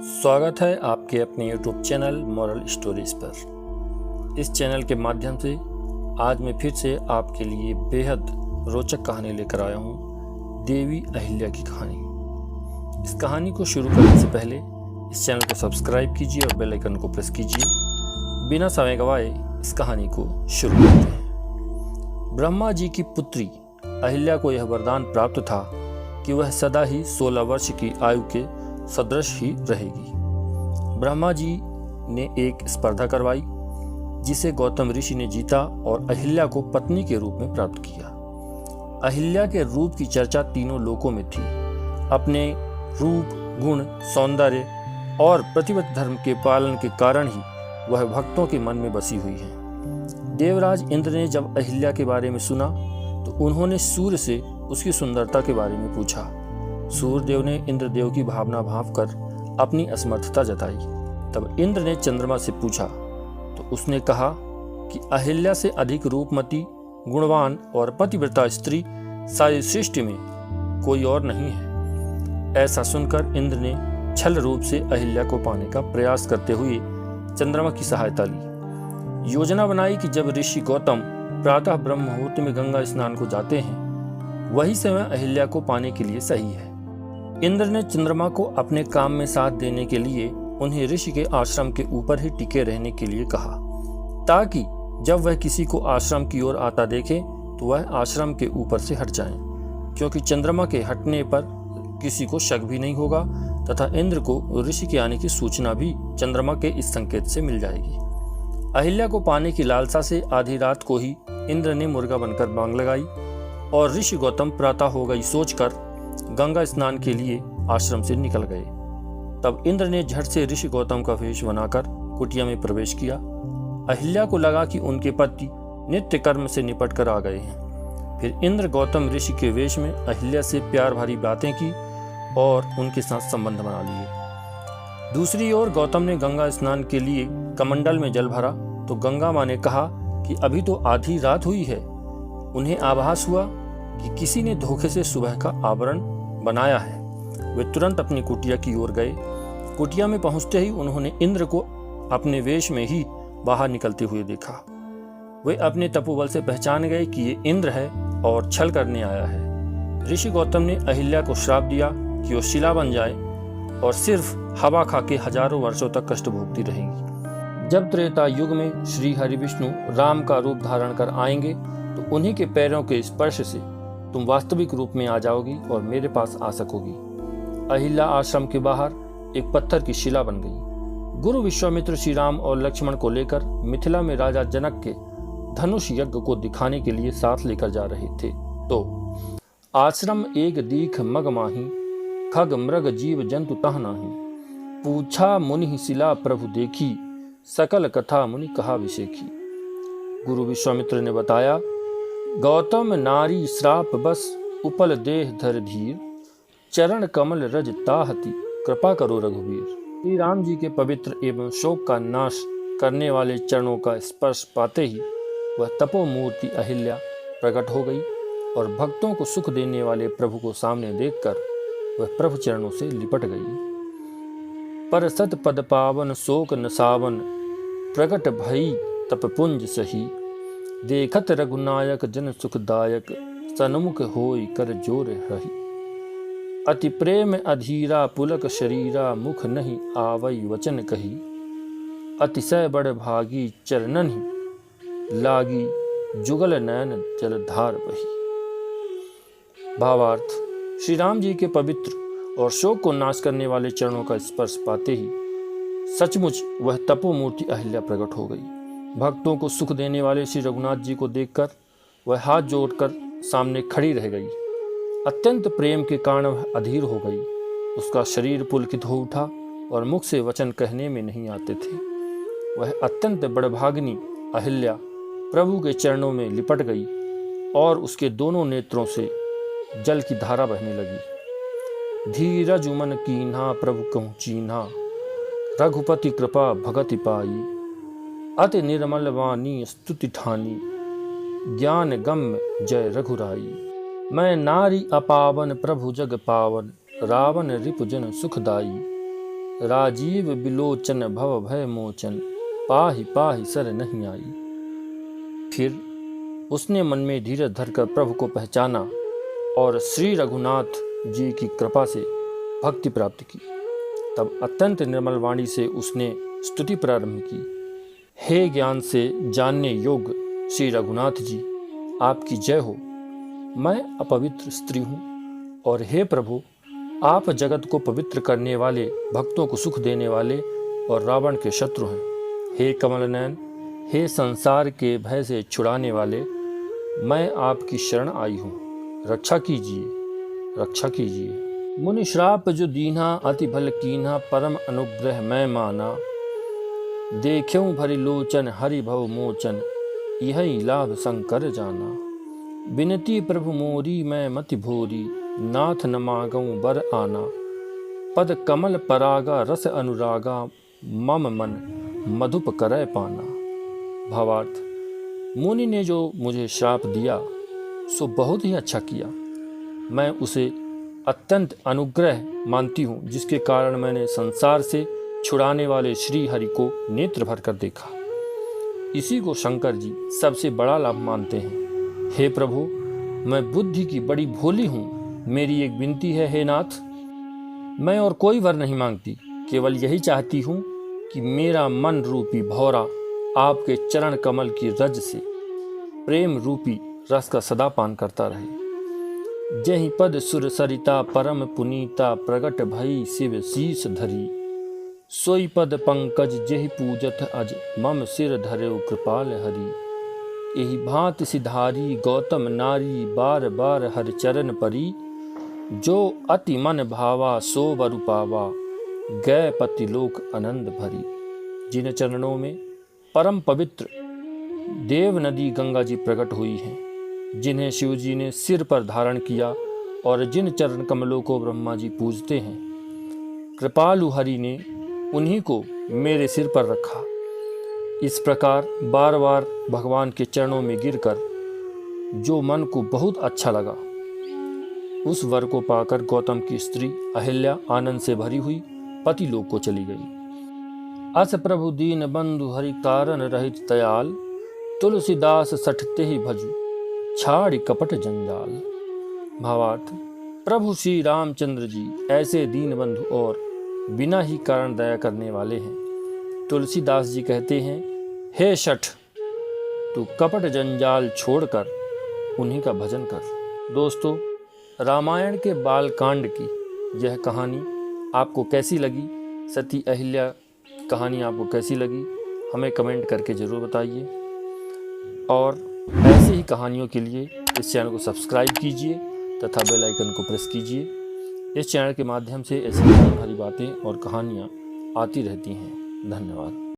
स्वागत है आपके अपने YouTube चैनल मॉरल स्टोरीज पर। इस चैनल के माध्यम से आज मैं फिर से आपके लिए बेहद रोचक कहानी लेकर आया हूँ, देवी अहिल्या की कहानी। इस कहानी को शुरू करने से पहले इस चैनल को सब्सक्राइब कीजिए और बेल आइकन को प्रेस कीजिए। बिना समय गंवाए इस कहानी को शुरू करते हैं। ब्रह्मा जी की पुत्री अहिल्या को यह वरदान प्राप्त था कि वह सदा ही 16 वर्ष की आयु के सदृश ही रहेगी। ब्रह्मा जी ने एक स्पर्धा करवाई जिसे गौतम ऋषि ने जीता और अहिल्या को पत्नी के रूप में प्राप्त किया। अहिल्या के रूप की चर्चा तीनों लोकों में थी। अपने रूप, गुण, सौंदर्य और प्रतिव्रत धर्म के पालन के कारण ही वह भक्तों के मन में बसी हुई है। देवराज इंद्र ने जब अहिल्या के बारे में सुना तो उन्होंने सूर्य से उसकी सुंदरता के बारे में पूछा। सूर्यदेव ने इंद्रदेव की भावना भांपकर अपनी असमर्थता जताई। तब इंद्र ने चंद्रमा से पूछा तो उसने कहा कि अहिल्या से अधिक रूपमती, गुणवान और पतिव्रता स्त्री सारी सृष्टि में कोई और नहीं है। ऐसा सुनकर इंद्र ने छल रूप से अहिल्या को पाने का प्रयास करते हुए चंद्रमा की सहायता ली। योजना बनाई कि जब ऋषि गौतम प्रातः ब्रह्म मुहूर्त में गंगा स्नान को जाते हैं, वही समय अहिल्या को पाने के लिए सही है। इंद्र ने चंद्रमा को अपने काम में साथ देने के लिए उन्हें ऋषि के आश्रम के ऊपर ही टिके रहने के लिए कहा, ताकि जब वह किसी को आश्रम की ओर आता देखे तो वह आश्रम के ऊपर से हट जाए, क्योंकि चंद्रमा के हटने पर किसी को शक भी नहीं होगा तथा इंद्र को ऋषि के आने की सूचना भी चंद्रमा के इस संकेत से मिल जाएगी। अहिल्या को पाने की लालसा से आधी रात को ही इंद्र ने मुर्गा बनकर बांग लगाई और ऋषि गौतम प्रातः हो गई सोचकर गंगा स्नान के लिए आश्रम से निकल गए। तब इंद्र ने झट से ऋषि गौतम का वेश बनाकर कुटिया में प्रवेश किया। अहिल्या को लगा कि उनके पति नित्य कर्म से निपट कर आ गए हैं। फिर इंद्र गौतम ऋषि के वेश में अहिल्या से प्यार भरी बातें की और उनके साथ संबंध बना लिए। दूसरी ओर गौतम ने गंगा स्नान के लिए कमंडल में जल भरा तो गंगा माँ ने कहा कि अभी तो आधी रात हुई है। उन्हें आभास हुआ कि किसी ने धोखे से सुबह का आवरण बनाया है। वे तुरंत अपनी कुटिया की ओर गए। कुटिया में पहुंचते ही उन्होंने इंद्र को अपने वेश में ही बाहर निकलते हुए देखा। वे अपने तपोबल से पहचान गए कि ये इंद्र है और छल करने आया है। ऋषि गौतम ने अहिल्या को श्राप दिया कि वो शिला बन जाए और सिर्फ हवा खा के हजारों वर्षों तक कष्ट भोगती रहेगी। जब त्रेता युग में श्री हरि विष्णु राम का रूप धारण कर आएंगे तो उन्हीं के पैरों के स्पर्श से तुम वास्तविक रूप में आ जाओगी और मेरे पास आ सकोगी। अहिल्या आश्रम के बाहर एक पत्थर की शिला बन गई। गुरु विश्वामित्र श्री राम और लक्ष्मण को लेकर मिथिला में राजा जनक के धनुष यज्ञ को दिखाने के लिए साथ लेकर जा रहे थे तो आश्रम एक दीख मग माही, खग मृग जीव जंतु तह नाही। पूछा मुनि शिला प्रभु देखी, सकल कथा मुनि कहा विषेखी। गुरु विश्वामित्र ने बताया, गौतम नारी श्राप बस उपल देह धर धीर, चरण कमल रज ताहति कृपा करो रघुवीर। श्री राम जी के पवित्र एवं शोक का नाश करने वाले चरणों का स्पर्श पाते ही वह तपोमूर्ति अहिल्या प्रकट हो गई और भक्तों को सुख देने वाले प्रभु को सामने देखकर वह प्रभु चरणों से लिपट गई। पर सत पद पावन शोक नसावन, प्रकट भई तपपुंज सही। देखत रघुनायक जन सुखदायक, सन्मुख होई कर जोर रही। अति प्रेम अधीरा पुलक शरीरा, मुख नहीं आवई वचन कही। अतिशय बड़ भागी चरणन ही, लागी जुगल नयन जलधार बही। भावार्थ, श्री राम जी के पवित्र और शोक को नाश करने वाले चरणों का स्पर्श पाते ही सचमुच वह तपोमूर्ति अहिल्या प्रकट हो गई। भक्तों को सुख देने वाले श्री रघुनाथ जी को देखकर वह हाथ जोड़कर सामने खड़ी रह गई। अत्यंत प्रेम के कारण वह अधीर हो गई। उसका शरीर पुलकित हो उठा और मुख से वचन कहने में नहीं आते थे। वह अत्यंत बड़भागिनी अहिल्या प्रभु के चरणों में लिपट गई और उसके दोनों नेत्रों से जल की धारा बहने लगी। धीरज मन कीन्हा प्रभु कहूँ चीन्हा, रघुपति कृपा भगति पाई। अति निर्मल वाणी स्तुति ठानी, ज्ञान गम्य जय रघुराई। मैं नारी अपावन प्रभु जग पावन, रावण रिपुजन सुखदाई। राजीव बिलोचन भव भय मोचन, पाहि पाहि सर नहीं आई। फिर उसने मन में धीरज धरकर प्रभु को पहचाना और श्री रघुनाथ जी की कृपा से भक्ति प्राप्त की। तब अत्यंत निर्मल वाणी से उसने स्तुति प्रारंभ की। हे ज्ञान से जानने योग्य श्री रघुनाथ जी, आपकी जय हो। मैं अपवित्र स्त्री हूँ और हे प्रभु, आप जगत को पवित्र करने वाले, भक्तों को सुख देने वाले और रावण के शत्रु हैं। हे कमल नयन, हे संसार के भय से छुड़ाने वाले, मैं आपकी शरण आई हूँ। रक्षा कीजिए, रक्षा कीजिए। मुनि श्राप जो दीन्हा, अति भल कीन्हा, परम अनुग्रह मैं माना। देख्यूं भरि लोचन, हरि भव मोचन, यही लाभ शंकर जाना। बिनती प्रभु मोरी, मैं मति भोरी, नाथ न मागऊं बर आना। पद कमल परागा, रस अनुरागा, मम मन मधुप करय पाना। भावार्थ, मुनि ने जो मुझे श्राप दिया सो बहुत ही अच्छा किया। मैं उसे अत्यंत अनुग्रह मानती हूँ, जिसके कारण मैंने संसार से छुड़ाने वाले श्री हरि को नेत्र भर कर देखा। इसी को शंकर जी सबसे बड़ा लाभ मानते हैं। हे प्रभु, मैं बुद्धि की बड़ी भोली हूँ। मेरी एक विनती है हे नाथ, मैं और कोई वर नहीं मांगती, केवल यही चाहती हूँ कि मेरा मन रूपी भौरा आपके चरण कमल की रज से प्रेम रूपी रस का सदा पान करता रहे। जहि पद सुर सरिता, परम पुनीता, प्रगट भई शिव शीस धरी। सोई पद पंकज जेहि पूजत अज, मम सिर धरेउ कृपाल हरि। एहि भांति सिधारी गौतम नारी, बार बार हर चरण परी। जो अति मन भावा सो वर पावा, गए पति लोक आनंद भरी। जिन चरणों में परम पवित्र देव नदी गंगा जी प्रकट हुई हैं, जिन्हें शिव जी ने सिर पर धारण किया और जिन चरण कमलों को ब्रह्मा जी पूजते हैं, कृपालु हरि ने उन्हीं को मेरे सिर पर रखा। इस प्रकार बार बार भगवान के चरणों में गिरकर जो मन को बहुत अच्छा लगा, उस वर को पाकर गौतम की स्त्री अहिल्या आनंद से भरी हुई पति लोक को चली गई। अस प्रभु दीन बंधु हरि कारण रहित दयाल, तुलसीदास सठते ही भजु छाड़ी कपट जंजाल। भावार्थ, प्रभु श्री रामचंद्र जी ऐसे दीन बंधु और बिना ही कारण दया करने वाले हैं। तुलसीदास जी कहते हैं, हे शठ, तू कपट जंजाल छोड़कर उन्हीं का भजन कर। दोस्तों, रामायण के बालकांड की यह कहानी आपको कैसी लगी? सती अहिल्या कहानी आपको कैसी लगी? हमें कमेंट करके ज़रूर बताइए। और ऐसी ही कहानियों के लिए इस चैनल को सब्सक्राइब कीजिए तथा बेल आइकन को प्रेस कीजिए। इस चैनल के माध्यम से ऐसी भरी बातें और कहानियाँ आती रहती हैं। धन्यवाद।